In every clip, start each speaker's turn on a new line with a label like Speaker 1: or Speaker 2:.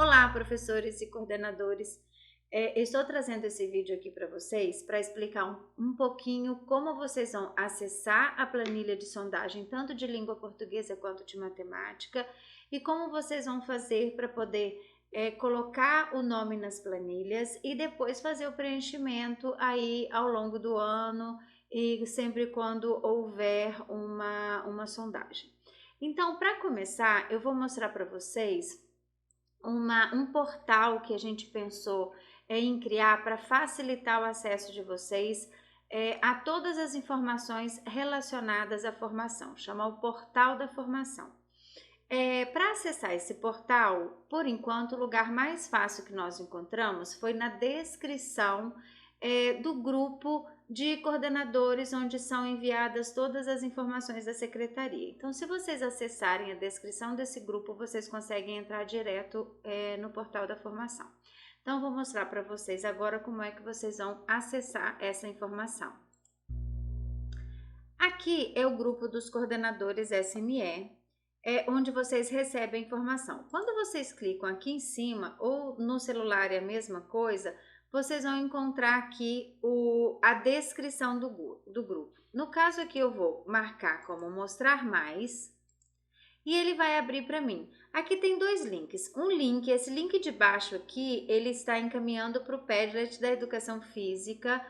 Speaker 1: Olá, professores e coordenadores. Estou trazendo esse vídeo aqui para vocês para explicar um pouquinho como vocês vão acessar a planilha de sondagem, tanto de língua portuguesa quanto de matemática, e como vocês vão fazer para poder colocar o nome nas planilhas e depois fazer o preenchimento aí ao longo do ano e sempre quando houver uma sondagem. Então, para começar, eu vou mostrar para vocês um portal que a gente pensou em criar para facilitar o acesso de vocês a todas as informações relacionadas à formação, chama o Portal da Formação. Para acessar esse portal, por enquanto, o lugar mais fácil que nós encontramos foi na descrição do grupo de coordenadores, onde são enviadas todas as informações da secretaria. Então, se vocês acessarem a descrição desse grupo, vocês conseguem entrar direto no portal da formação. Então, vou mostrar para vocês agora como é que vocês vão acessar essa informação. Aqui é o grupo dos coordenadores SME, onde vocês recebem informação. Quando vocês clicam aqui em cima, ou no celular é a mesma coisa, vocês vão encontrar aqui a descrição do grupo. No caso aqui eu vou marcar como mostrar mais e ele vai abrir para mim. Aqui tem dois links. Um link, esse link de baixo aqui, ele está encaminhando para o Padlet da Educação Física,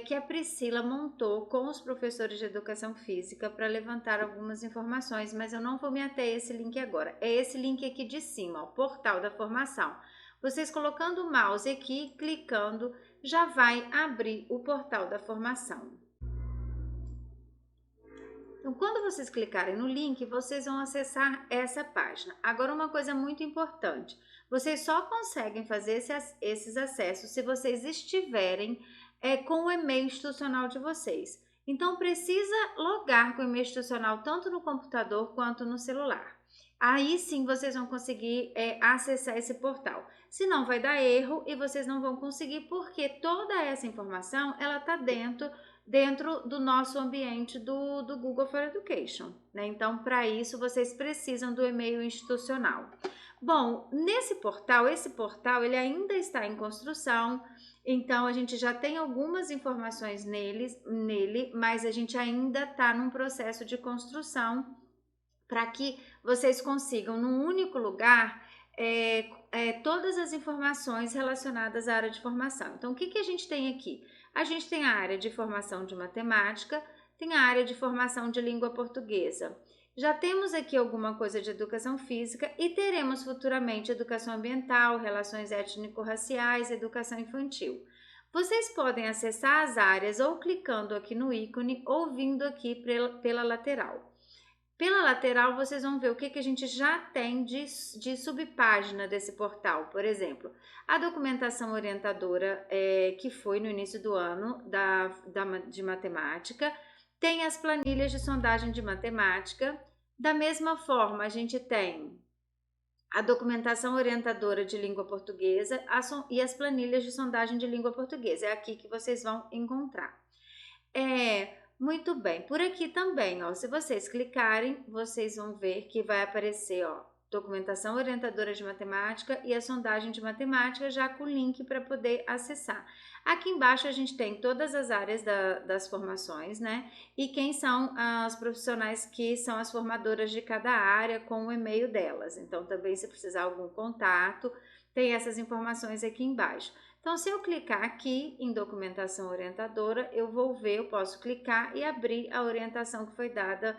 Speaker 1: que a Priscila montou com os professores de Educação Física para levantar algumas informações, mas eu não vou me ater a esse link agora. É esse link aqui de cima, o Portal da Formação. Vocês colocando o mouse aqui, clicando, já vai abrir o Portal da Formação. Então, quando vocês clicarem no link, vocês vão acessar essa página. Agora, uma coisa muito importante, vocês só conseguem fazer esses acessos se vocês estiverem com o e-mail institucional de vocês. Então, precisa logar com o e-mail institucional tanto no computador quanto no celular. Aí sim vocês vão conseguir acessar esse portal. Senão vai dar erro e vocês não vão conseguir, porque toda essa informação ela está dentro do nosso ambiente do Google for Education, né? Então, para isso, vocês precisam do e-mail institucional. Bom, esse portal ele ainda está em construção, então a gente já tem algumas informações nele, mas a gente ainda está num processo de construção para que vocês consigam, num único lugar, todas as informações relacionadas à área de formação. Então, o que a gente tem aqui? A gente tem a área de formação de matemática, tem a área de formação de língua portuguesa. Já temos aqui alguma coisa de educação física e teremos futuramente educação ambiental, relações étnico-raciais, educação infantil. Vocês podem acessar as áreas ou clicando aqui no ícone ou vindo aqui pela lateral. Pela lateral, vocês vão ver o que a gente já tem de subpágina desse portal. Por exemplo, a documentação orientadora que foi no início do ano de matemática, tem as planilhas de sondagem de matemática. Da mesma forma, a gente tem a documentação orientadora de língua portuguesa e as planilhas de sondagem de língua portuguesa. É aqui que vocês vão encontrar. Muito bem, por aqui também, ó, se vocês clicarem, vocês vão ver que vai aparecer, ó, documentação orientadora de matemática e a sondagem de matemática, já com o link para poder acessar. Aqui embaixo a gente tem todas as áreas das formações, né? E quem são as profissionais que são as formadoras de cada área com o e-mail delas. Então, também se precisar algum contato, tem essas informações aqui embaixo. Então, se eu clicar aqui em documentação orientadora, eu vou ver, eu posso clicar e abrir a orientação que foi dada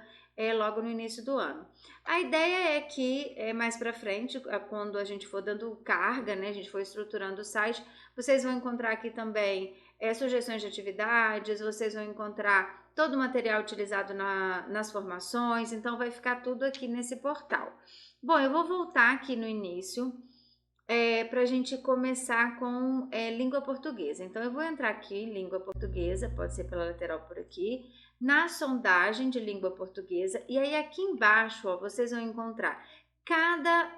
Speaker 1: logo no início do ano. A ideia é que mais para frente, quando a gente for dando carga, né, a gente for estruturando o site, vocês vão encontrar aqui também sugestões de atividades, vocês vão encontrar todo o material utilizado nas formações, então vai ficar tudo aqui nesse portal. Bom, eu vou voltar aqui no início, para a gente começar com língua portuguesa. Então, eu vou entrar aqui em língua portuguesa, pode ser pela lateral por aqui, na sondagem de língua portuguesa, e aí aqui embaixo, ó, vocês vão encontrar cada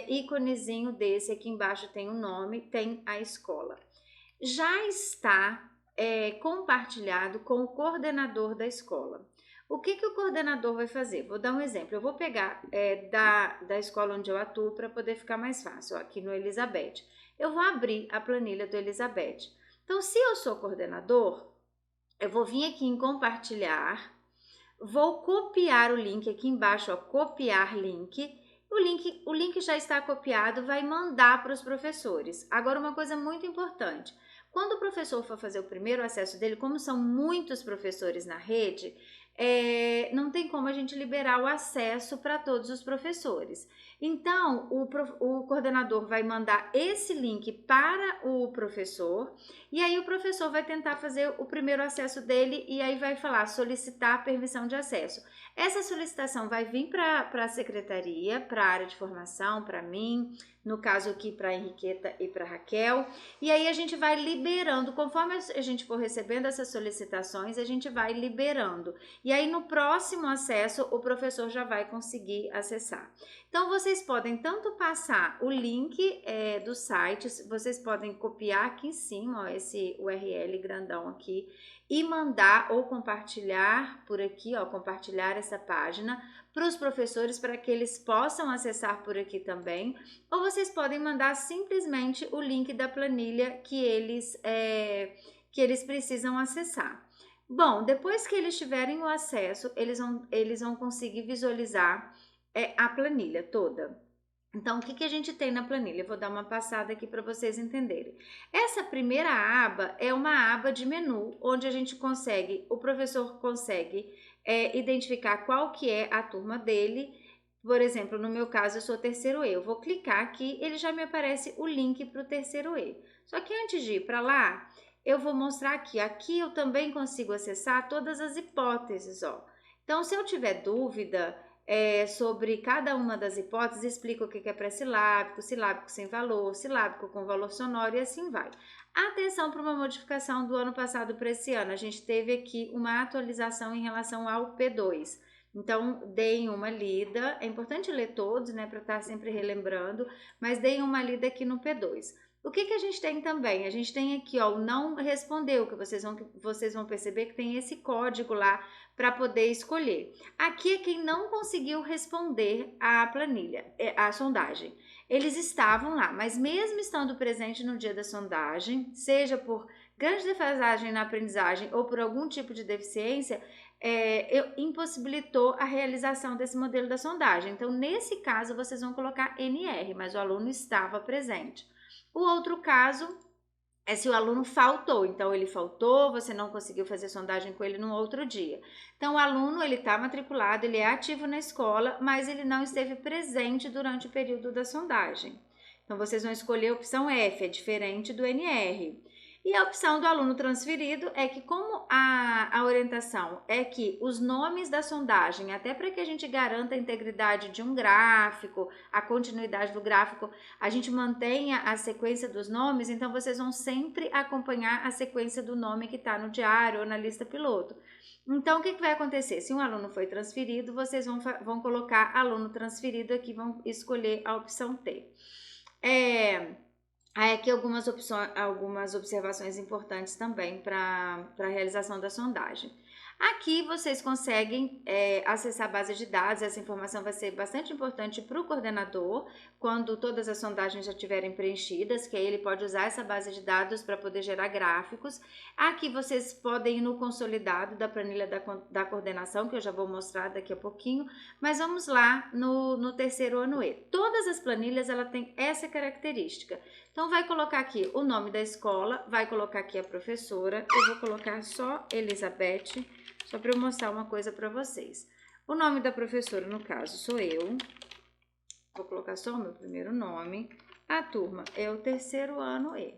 Speaker 1: íconezinho desse, aqui embaixo tem o nome, tem a escola. Já está compartilhado com o coordenador da escola. O que que o coordenador vai fazer? Vou dar um exemplo. Eu vou pegar da escola onde eu atuo para poder ficar mais fácil, ó, aqui no Elizabeth. Eu vou abrir a planilha do Elizabeth. Então, se eu sou coordenador, eu vou vir aqui em compartilhar, vou copiar o link aqui embaixo, ó, copiar link. O link já está copiado, vai mandar para os professores. Agora, uma coisa muito importante. Quando o professor for fazer o primeiro acesso dele, como são muitos professores na rede, não tem como a gente liberar o acesso para todos os professores. Então, o coordenador vai mandar esse link para o professor e aí o professor vai tentar fazer o primeiro acesso dele e aí vai falar solicitar permissão de acesso. Essa solicitação vai vir para a secretaria, para a área de formação, para mim, no caso aqui para a Henriqueta e para a Raquel, e aí a gente vai liberando, conforme a gente for recebendo essas solicitações, a gente vai liberando. E aí no próximo acesso o professor já vai conseguir acessar. Então vocês podem tanto passar o link do site, vocês podem copiar aqui em cima, ó, esse URL grandão aqui, e mandar ou compartilhar por aqui, ó, compartilhar essa página para os professores para que eles possam acessar por aqui também, ou vocês podem mandar simplesmente o link da planilha que eles precisam acessar. Bom, depois que eles tiverem o acesso, eles vão conseguir visualizar a planilha toda. Então, o que a gente tem na planilha? Eu vou dar uma passada aqui para vocês entenderem. Essa primeira aba é uma aba de menu, onde o professor consegue identificar qual que é a turma dele. Por exemplo, no meu caso, eu sou terceiro E. Eu vou clicar aqui, ele já me aparece o link para o terceiro E. Só que antes de ir para lá, eu vou mostrar aqui. Aqui eu também consigo acessar todas as hipóteses, ó. Então, se eu tiver dúvida sobre cada uma das hipóteses, explica o que é pré-silábico, silábico sem valor, silábico com valor sonoro e assim vai. Atenção para uma modificação do ano passado para esse ano. A gente teve aqui uma atualização em relação ao P2. Então, deem uma lida. É importante ler todos, né, para estar sempre relembrando, mas deem uma lida aqui no P2. O que a gente tem também? A gente tem aqui, ó, o não respondeu, que vocês vão perceber que tem esse código lá para poder escolher. Aqui é quem não conseguiu responder a planilha, a sondagem. Eles estavam lá, mas mesmo estando presente no dia da sondagem, seja por grande defasagem na aprendizagem ou por algum tipo de deficiência, impossibilitou a realização desse modelo da sondagem. Então, nesse caso, vocês vão colocar NR, mas o aluno estava presente. O outro caso é se o aluno faltou, então ele faltou, você não conseguiu fazer sondagem com ele no outro dia. Então o aluno, ele está matriculado, ele é ativo na escola, mas ele não esteve presente durante o período da sondagem. Então vocês vão escolher a opção F, é diferente do NR. E a opção do aluno transferido é que, como a orientação é que os nomes da sondagem, até para que a gente garanta a integridade de um gráfico, a continuidade do gráfico, a gente mantenha a sequência dos nomes, então vocês vão sempre acompanhar a sequência do nome que está no diário ou na lista piloto. Então, o que vai acontecer? Se um aluno foi transferido, vocês vão colocar aluno transferido aqui, vão escolher a opção T. Aqui algumas observações importantes também para a realização da sondagem. Aqui vocês conseguem acessar a base de dados, essa informação vai ser bastante importante para o coordenador, quando todas as sondagens já estiverem preenchidas, que aí ele pode usar essa base de dados para poder gerar gráficos. Aqui vocês podem ir no consolidado da planilha da coordenação, que eu já vou mostrar daqui a pouquinho, mas vamos lá no terceiro ano E. Todas as planilhas, ela tem essa característica. Então, vai colocar aqui o nome da escola, vai colocar aqui a professora, eu vou colocar só Elizabeth, só para eu mostrar uma coisa para vocês. O nome da professora, no caso, sou eu, vou colocar só o meu primeiro nome, a turma é o terceiro ano E.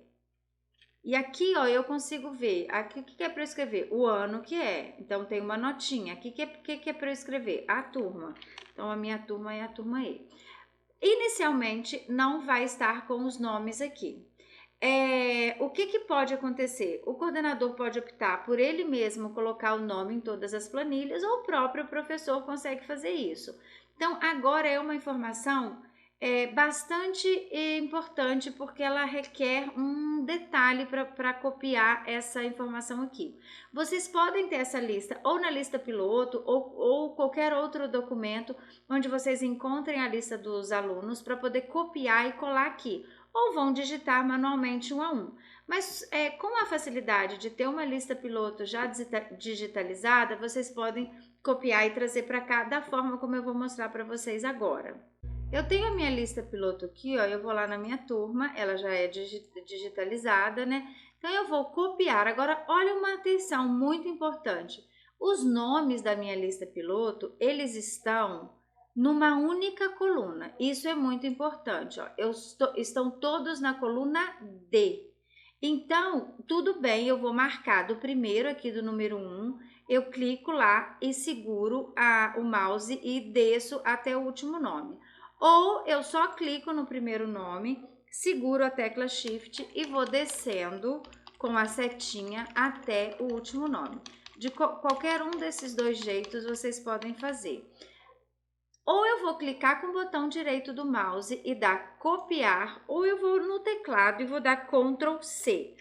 Speaker 1: E aqui, ó, eu consigo ver, aqui o que é para eu escrever? O ano que é, então tem uma notinha, aqui o que é para eu escrever? A turma, então a minha turma é a turma E. Inicialmente, não vai estar com os nomes aqui. O que pode acontecer? O coordenador pode optar por ele mesmo colocar o nome em todas as planilhas ou o próprio professor consegue fazer isso. Então, agora é uma informação bastante importante porque ela requer um detalhe para copiar essa informação aqui. Vocês podem ter essa lista ou na lista piloto ou qualquer outro documento onde vocês encontrem a lista dos alunos para poder copiar e colar aqui, ou vão digitar manualmente um a um. Mas com a facilidade de ter uma lista piloto já digitalizada, vocês podem copiar e trazer para cá da forma como eu vou mostrar para vocês agora. Eu tenho a minha lista piloto aqui, ó, eu vou lá na minha turma, ela já é digitalizada, né? Então eu vou copiar. Agora, olha uma atenção muito importante. Os nomes da minha lista piloto, eles estão numa única coluna. Isso é muito importante, ó. Estão todos na coluna D. Então, tudo bem, eu vou marcar do primeiro aqui do número 1, eu clico lá e seguro o mouse e desço até o último nome. Ou eu só clico no primeiro nome, seguro a tecla Shift e vou descendo com a setinha até o último nome. De qualquer um desses dois jeitos vocês podem fazer. Ou eu vou clicar com o botão direito do mouse e dar copiar, ou eu vou no teclado e vou dar Ctrl C.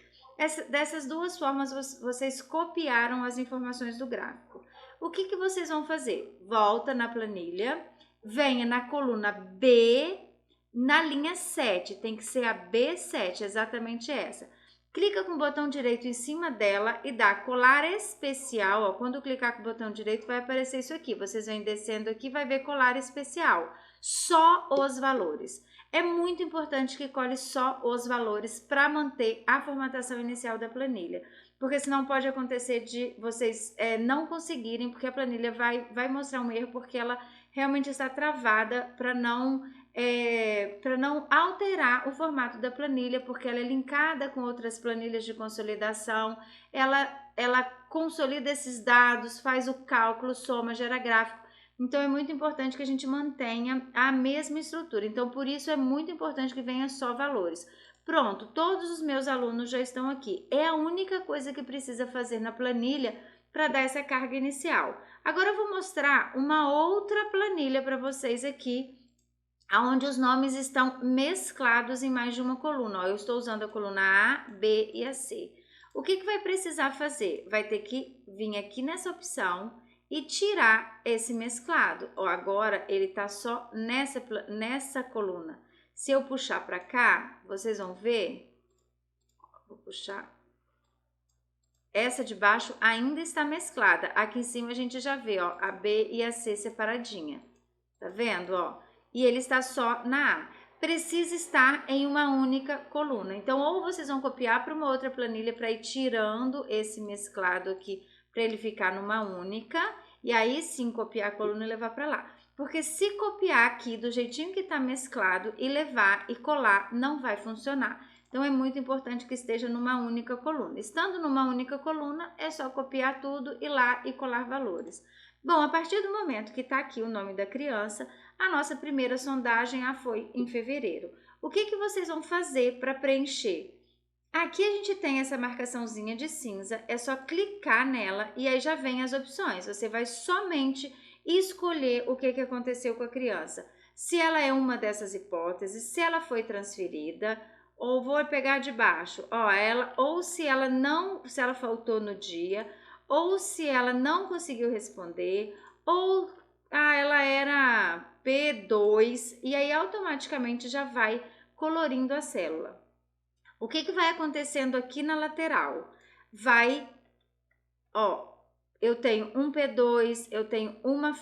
Speaker 1: Dessas duas formas vocês copiaram as informações do gráfico. O que vocês vão fazer? Volta na planilha, venha na coluna B, na linha 7, tem que ser a B7, exatamente essa. Clica com o botão direito em cima dela e dá colar especial, ó. Quando clicar com o botão direito vai aparecer isso aqui, vocês vêm descendo aqui, vai ver colar especial, só os valores. É muito importante que cole só os valores para manter a formatação inicial da planilha, porque senão pode acontecer de vocês não conseguirem, porque a planilha vai mostrar um erro, porque ela realmente está travada para não alterar o formato da planilha, porque ela é linkada com outras planilhas de consolidação, ela consolida esses dados, faz o cálculo, soma, gera gráfico. Então, é muito importante que a gente mantenha a mesma estrutura. Então, por isso é muito importante que venha só valores. Pronto, todos os meus alunos já estão aqui. É a única coisa que precisa fazer na planilha para dar essa carga inicial. Agora, eu vou mostrar uma outra planilha para vocês aqui, onde os nomes estão mesclados em mais de uma coluna. Ó, eu estou usando a coluna A, B e a C. O que vai precisar fazer? Vai ter que vir aqui nessa opção e tirar esse mesclado. Ó, agora ele está só nessa coluna. Se eu puxar para cá, vocês vão ver. Vou puxar. Essa de baixo ainda está mesclada. Aqui em cima a gente já vê, ó, a B e a C separadinha. Tá vendo, ó? E ele está só na A. Precisa estar em uma única coluna. Então, ou vocês vão copiar para uma outra planilha para ir tirando esse mesclado aqui, para ele ficar numa única, e aí sim copiar a coluna e levar para lá. Porque se copiar aqui do jeitinho que está mesclado e levar e colar, não vai funcionar. Então, é muito importante que esteja numa única coluna. Estando numa única coluna, é só copiar tudo, ir lá e colar valores. Bom, a partir do momento que está aqui o nome da criança, a nossa primeira sondagem foi em fevereiro. O que vocês vão fazer para preencher? Aqui a gente tem essa marcaçãozinha de cinza, é só clicar nela e aí já vem as opções. Você vai somente escolher o que aconteceu com a criança. Se ela é uma dessas hipóteses, se ela foi transferida, ou vou pegar de baixo, ó, ou se ela faltou no dia, ou se ela não conseguiu responder, ou ela era P2, e aí automaticamente já vai colorindo a célula. O que vai acontecendo aqui na lateral? Eu tenho um P2, eu tenho uma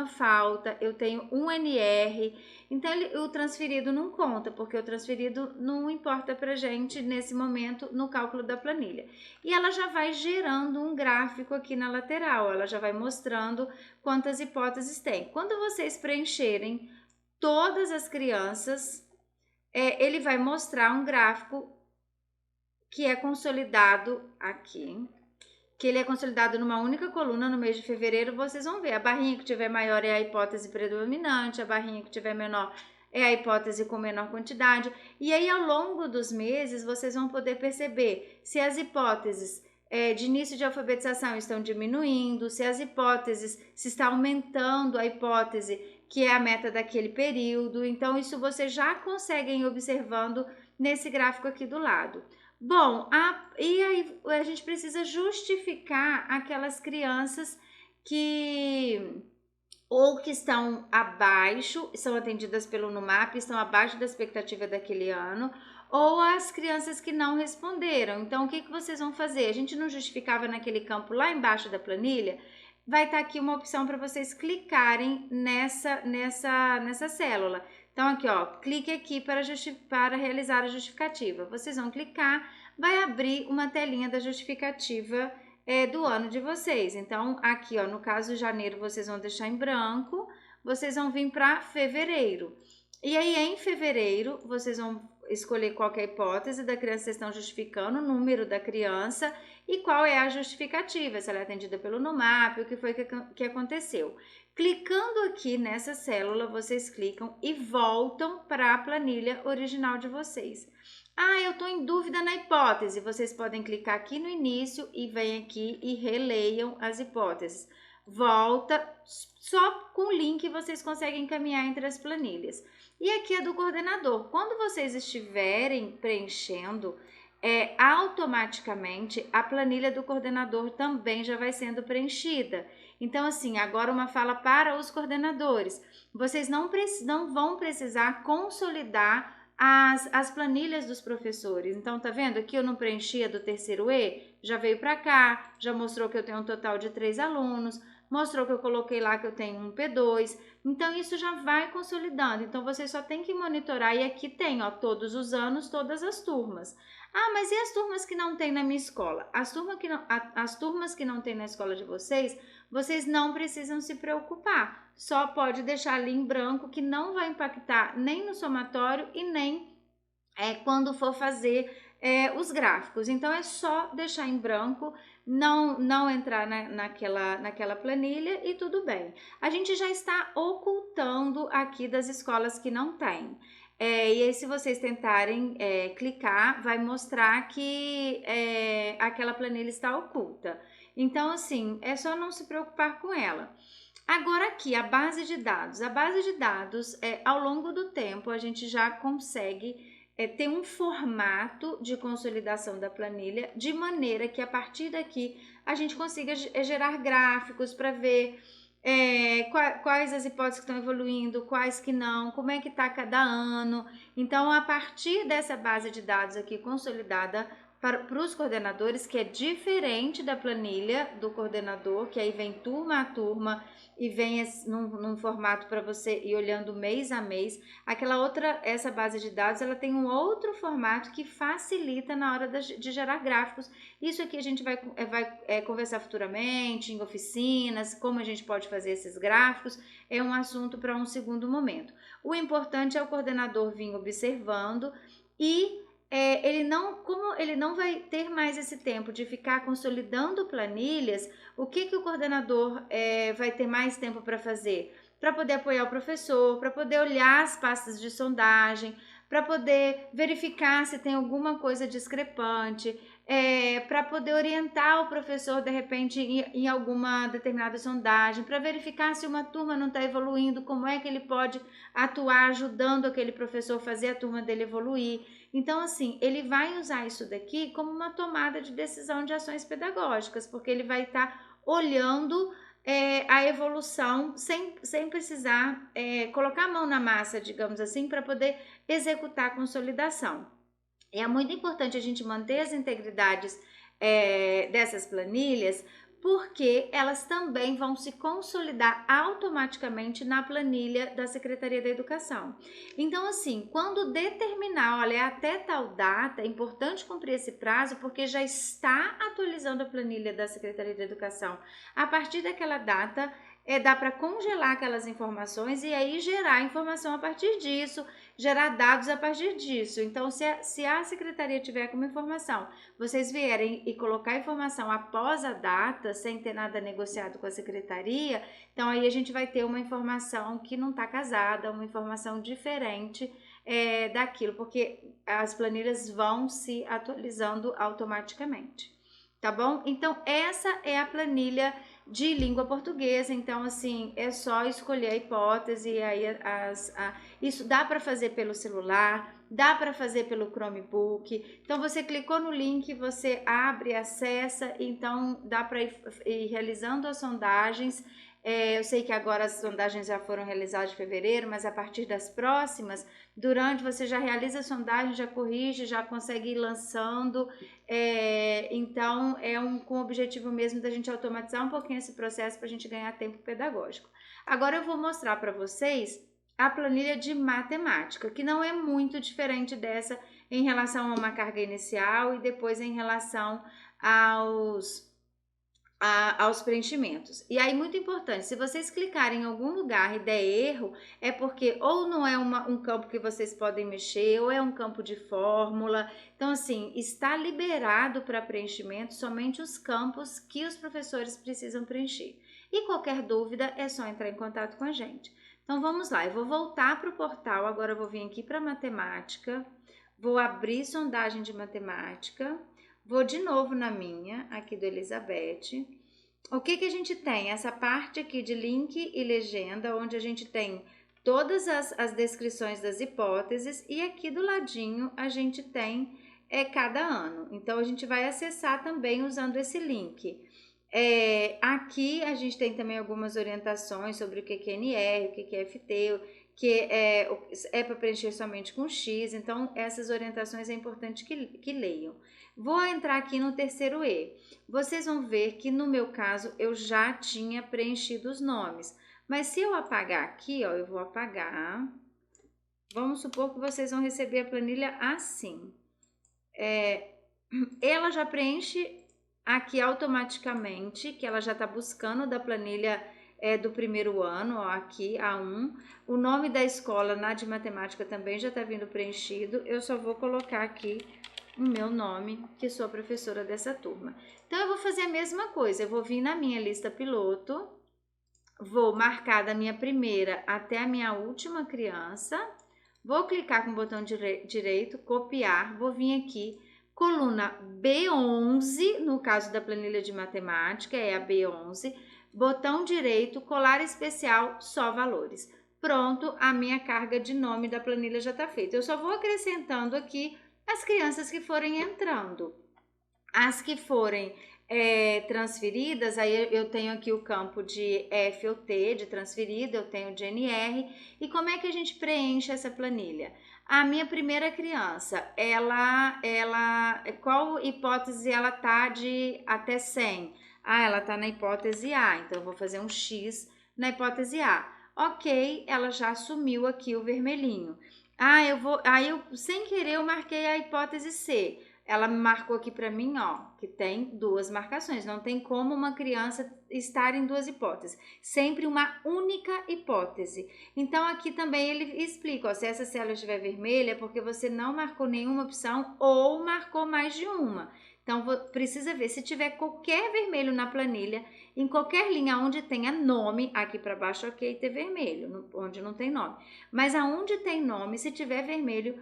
Speaker 1: falta, eu tenho um NR, então o transferido não conta, porque o transferido não importa pra gente nesse momento no cálculo da planilha. E ela já vai gerando um gráfico aqui na lateral, ela já vai mostrando quantas hipóteses tem. Quando vocês preencherem todas as crianças, ele vai mostrar um gráfico que é consolidado aqui, que ele é consolidado numa única coluna no mês de fevereiro. Vocês vão ver, a barrinha que tiver maior é a hipótese predominante, a barrinha que tiver menor é a hipótese com menor quantidade. E aí, ao longo dos meses, vocês vão poder perceber se as hipóteses de início de alfabetização estão diminuindo, se as hipóteses, se está aumentando a hipótese que é a meta daquele período. Então, isso vocês já conseguem ir observando nesse gráfico aqui do lado. Bom, e aí a gente precisa justificar aquelas crianças que ou que estão abaixo, são atendidas pelo NUMAP, estão abaixo da expectativa daquele ano, ou as crianças que não responderam. Então, o que vocês vão fazer? A gente não justificava naquele campo lá embaixo da planilha? Vai estar aqui uma opção para vocês clicarem nessa célula. Então, aqui, ó, clique aqui para realizar a justificativa. Vocês vão clicar, vai abrir uma telinha da justificativa do ano de vocês. Então, aqui, ó, no caso, janeiro, vocês vão deixar em branco, vocês vão vir para fevereiro. E aí, em fevereiro, vocês vão escolher qual é a hipótese da criança que vocês estão justificando, o número da criança e qual é a justificativa, se ela é atendida pelo NUMAP, o que foi que aconteceu. Clicando aqui nessa célula, vocês clicam e voltam para a planilha original de vocês. Ah, eu estou em dúvida na hipótese. Vocês podem clicar aqui no início e vem aqui e releiam as hipóteses. Volta, só com o link vocês conseguem caminhar entre as planilhas. E aqui é do coordenador. Quando vocês estiverem preenchendo, automaticamente a planilha do coordenador também já vai sendo preenchida. Então, assim, agora uma fala para os coordenadores. Vocês não vão precisar consolidar as planilhas dos professores. Então, tá vendo? Aqui eu não preenchia do terceiro E, já veio para cá, já mostrou que eu tenho um total de 3 alunos, mostrou que eu coloquei lá que eu tenho um P2. Então, isso já vai consolidando. Então, você só tem que monitorar. E aqui tem, ó, todos os anos, todas as turmas. Ah, mas e as turmas que não tem na minha escola? As turmas que não tem na escola de vocês não precisam se preocupar. Só pode deixar ali em branco, que não vai impactar nem no somatório e nem quando for fazer os gráficos. Então, é só deixar em branco, não entrar naquela planilha e tudo bem. A gente já está ocultando aqui das escolas que não tem. E aí, se vocês tentarem clicar, vai mostrar que aquela planilha está oculta. Então, assim, é só não se preocupar com ela. Agora aqui, a base de dados. A base de dados, ao longo do tempo, a gente já consegue ter um formato de consolidação da planilha, de maneira que a partir daqui a gente consiga gerar gráficos para ver quais as hipóteses que estão evoluindo, quais que não, como é que está cada ano. Então, a partir dessa base de dados aqui consolidada para os coordenadores, que é diferente da planilha do coordenador, que aí vem turma a turma e vem num formato para você ir olhando mês a mês. Essa base de dados, ela tem um outro formato que facilita na hora de gerar gráficos. Isso aqui a gente vai conversar futuramente em oficinas, como a gente pode fazer esses gráficos, é um assunto para um segundo momento. O importante é o coordenador vir observando e como ele não vai ter mais esse tempo de ficar consolidando planilhas, o que o coordenador vai ter mais tempo para fazer? Para poder apoiar o professor, para poder olhar as pastas de sondagem, para poder verificar se tem alguma coisa discrepante, para poder orientar o professor, de repente, em alguma determinada sondagem, para verificar se uma turma não está evoluindo, como é que ele pode atuar ajudando aquele professor a fazer a turma dele evoluir. Então, assim, ele vai usar isso daqui como uma tomada de decisão de ações pedagógicas, porque ele vai estar olhando a evolução sem precisar colocar a mão na massa, digamos assim, para poder executar a consolidação. É muito importante a gente manter as integridades dessas planilhas, porque elas também vão se consolidar automaticamente na planilha da Secretaria da Educação. Então, assim, quando determinar, olha, até tal data, é importante cumprir esse prazo, porque já está atualizando a planilha da Secretaria da Educação. A partir daquela data, dá para congelar aquelas informações e aí gerar informação a partir disso, gerar dados a partir disso. Então, se a secretaria tiver como informação, vocês vierem e colocar a informação após a data, sem ter nada negociado com a secretaria, então aí a gente vai ter uma informação que não está casada, uma informação diferente daquilo, porque as planilhas vão se atualizando automaticamente. Tá bom? Então, essa é a planilha de língua portuguesa. Então, assim, é só escolher a hipótese, e aí isso dá para fazer pelo celular, dá para fazer pelo Chromebook. Então, você clicou no link, você abre, acessa, então dá para ir realizando as sondagens. Eu sei que agora as sondagens já foram realizadas em fevereiro, mas a partir das próximas, durante você já realiza a sondagem, já corrige, já consegue ir lançando. Então, com o objetivo mesmo da gente automatizar um pouquinho esse processo para a gente ganhar tempo pedagógico. Agora eu vou mostrar para vocês a planilha de matemática, que não é muito diferente dessa em relação a uma carga inicial e depois em relação aos preenchimentos. E aí, muito importante, se vocês clicarem em algum lugar e der erro, é porque ou não é um campo que vocês podem mexer, ou é um campo de fórmula. Então, assim, está liberado para preenchimento somente os campos que os professores precisam preencher. E qualquer dúvida é só entrar em contato com a gente. Então, vamos lá, eu vou voltar para o portal, agora eu vou vir aqui para matemática, vou abrir sondagem de matemática. Vou de novo na minha, aqui do Elizabeth. O que a gente tem? Essa parte aqui de link e legenda, onde a gente tem todas as descrições das hipóteses, e aqui do ladinho a gente tem cada ano. Então, a gente vai acessar também usando esse link. Aqui a gente tem também algumas orientações sobre o que é NR, o que é FT, que é para preencher somente com X. Então, essas orientações é importante que leiam. Vou entrar aqui no terceiro E. Vocês vão ver que no meu caso eu já tinha preenchido os nomes. Mas se eu apagar aqui, ó, eu vou apagar. Vamos supor que vocês vão receber a planilha assim. Ela já preenche aqui automaticamente, que ela já está buscando da planilha do primeiro ano, ó, aqui, A1. O nome da escola na de matemática também já está vindo preenchido. Eu só vou colocar aqui o meu nome, que sou a professora dessa turma. Então, eu vou fazer a mesma coisa. Eu vou vir na minha lista piloto, vou marcar da minha primeira até a minha última criança, vou clicar com o botão direito, copiar, vou vir aqui, coluna B11, no caso da planilha de matemática, é a B11, botão direito, colar especial, só valores. Pronto, a minha carga de nome da planilha já está feita. Eu só vou acrescentando aqui as crianças que forem entrando. As que forem transferidas, aí eu tenho aqui o campo de F ou T, de transferida, eu tenho de NR. E como é que a gente preenche essa planilha? A minha primeira criança, qual hipótese ela tá de até 100? Ela tá na hipótese A, então eu vou fazer um X na hipótese A. Ok, ela já assumiu aqui o vermelhinho. Eu sem querer eu marquei a hipótese C. Ela me marcou aqui para mim, ó, que tem duas marcações. Não tem como uma criança estar em duas hipóteses. Sempre uma única hipótese. Então, aqui também ele explica, ó, se essa célula estiver vermelha é porque você não marcou nenhuma opção ou marcou mais de uma. Então, precisa ver, se tiver qualquer vermelho na planilha, em qualquer linha onde tenha nome, aqui para baixo, ok, ter vermelho, onde não tem nome. Mas aonde tem nome, se tiver vermelho,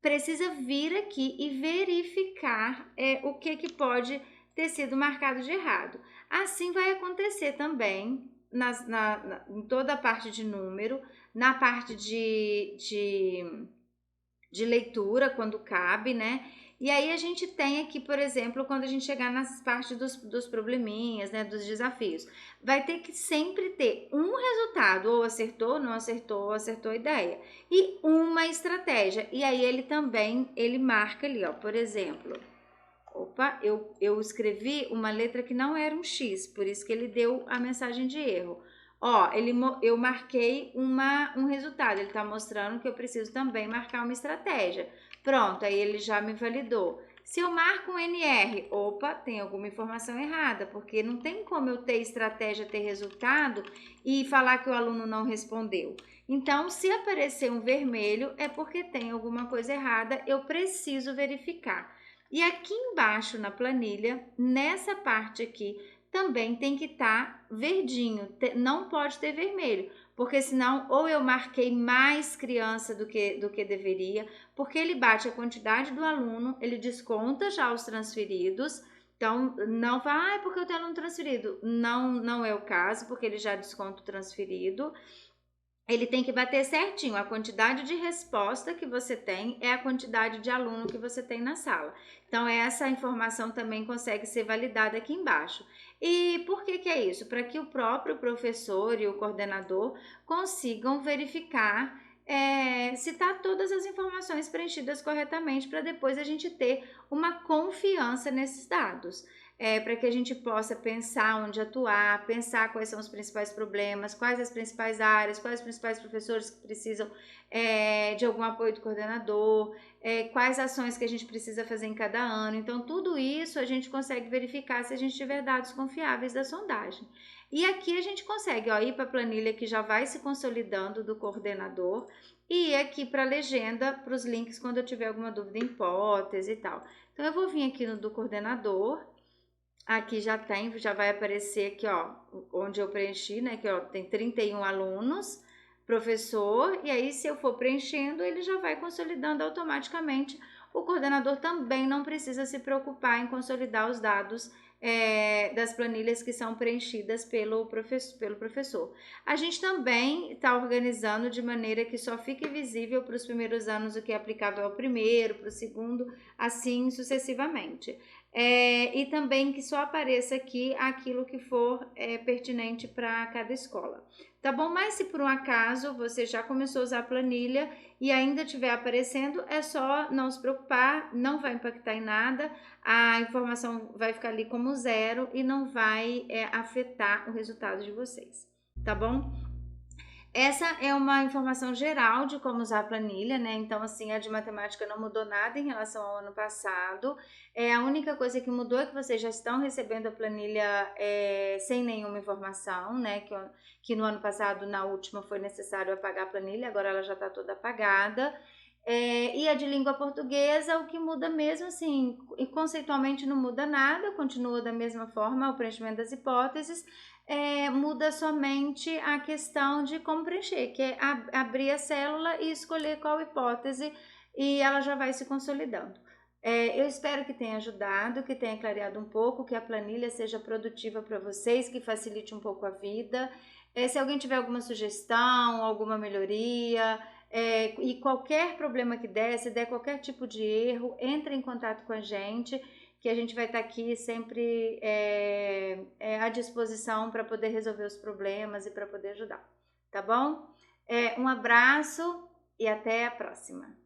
Speaker 1: precisa vir aqui e verificar o que pode ter sido marcado de errado. Assim vai acontecer também em toda a parte de número, na parte de leitura, quando cabe, né? E aí a gente tem aqui, por exemplo, quando a gente chegar nas partes dos probleminhas, né, dos desafios, vai ter que sempre ter um resultado, ou acertou, não acertou, ou acertou a ideia, e uma estratégia. E aí ele marca ali, ó, por exemplo, eu escrevi uma letra que não era um X, por isso que ele deu a mensagem de erro. Ó, eu marquei um resultado, ele está mostrando que eu preciso também marcar uma estratégia. Pronto, aí ele já me validou. Se eu marco um NR, tem alguma informação errada, porque não tem como eu ter estratégia, ter resultado e falar que o aluno não respondeu. Então, se aparecer um vermelho, é porque tem alguma coisa errada, eu preciso verificar. E aqui embaixo na planilha, nessa parte aqui, também tem que estar verdinho, não pode ter vermelho, porque senão ou eu marquei mais criança do que deveria, porque ele bate a quantidade do aluno, ele desconta já os transferidos Então, não vai, porque eu tenho aluno transferido. Não, não é o caso, porque ele já desconta o transferido. Ele tem que bater certinho. A quantidade de resposta que você tem é a quantidade de aluno que você tem na sala. Então, essa informação também consegue ser validada aqui embaixo. E por que que é isso? Para que o próprio professor e o coordenador consigam verificar se está todas as informações preenchidas corretamente, para depois a gente ter uma confiança nesses dados. Para que a gente possa pensar onde atuar, pensar quais são os principais problemas, quais as principais áreas, quais os principais professores que precisam de algum apoio do coordenador, quais ações que a gente precisa fazer em cada ano. Então, tudo isso a gente consegue verificar se a gente tiver dados confiáveis da sondagem. E aqui a gente consegue ir para a planilha que já vai se consolidando do coordenador e ir aqui para a legenda, para os links quando eu tiver alguma dúvida em hipótese e tal. Então, eu vou vir aqui no do coordenador. Aqui já vai aparecer aqui, onde eu preenchi, né? Que tem 31 alunos, professor, e aí se eu for preenchendo, ele já vai consolidando automaticamente. O coordenador também não precisa se preocupar em consolidar os dados das planilhas que são preenchidas pelo professor. A gente também está organizando de maneira que só fique visível para os primeiros anos o que é aplicável ao primeiro, para o segundo, assim sucessivamente. E também que só apareça aqui aquilo que for pertinente para cada escola. Tá bom? Mas se por um acaso você já começou a usar a planilha e ainda estiver aparecendo, é só não se preocupar, não vai impactar em nada, a informação vai ficar ali como zero e não vai afetar o resultado de vocês. Tá bom? Essa é uma informação geral de como usar a planilha, né? Então, assim, a de matemática não mudou nada em relação ao ano passado. A única coisa que mudou é que vocês já estão recebendo a planilha sem nenhuma informação, né? Que no ano passado, na última, foi necessário apagar a planilha, agora ela já está toda apagada. E a de língua portuguesa, o que muda mesmo, assim, e conceitualmente não muda nada, continua da mesma forma o preenchimento das hipóteses, muda somente a questão de como preencher, que é abrir a célula e escolher qual hipótese e ela já vai se consolidando. Eu espero que tenha ajudado, que tenha clareado um pouco, que a planilha seja produtiva para vocês, que facilite um pouco a vida. Se alguém tiver alguma sugestão, alguma melhoria, e qualquer problema que der, se der qualquer tipo de erro, entre em contato com a gente, que a gente vai estar aqui sempre à disposição para poder resolver os problemas e para poder ajudar, tá bom? Um abraço e até a próxima!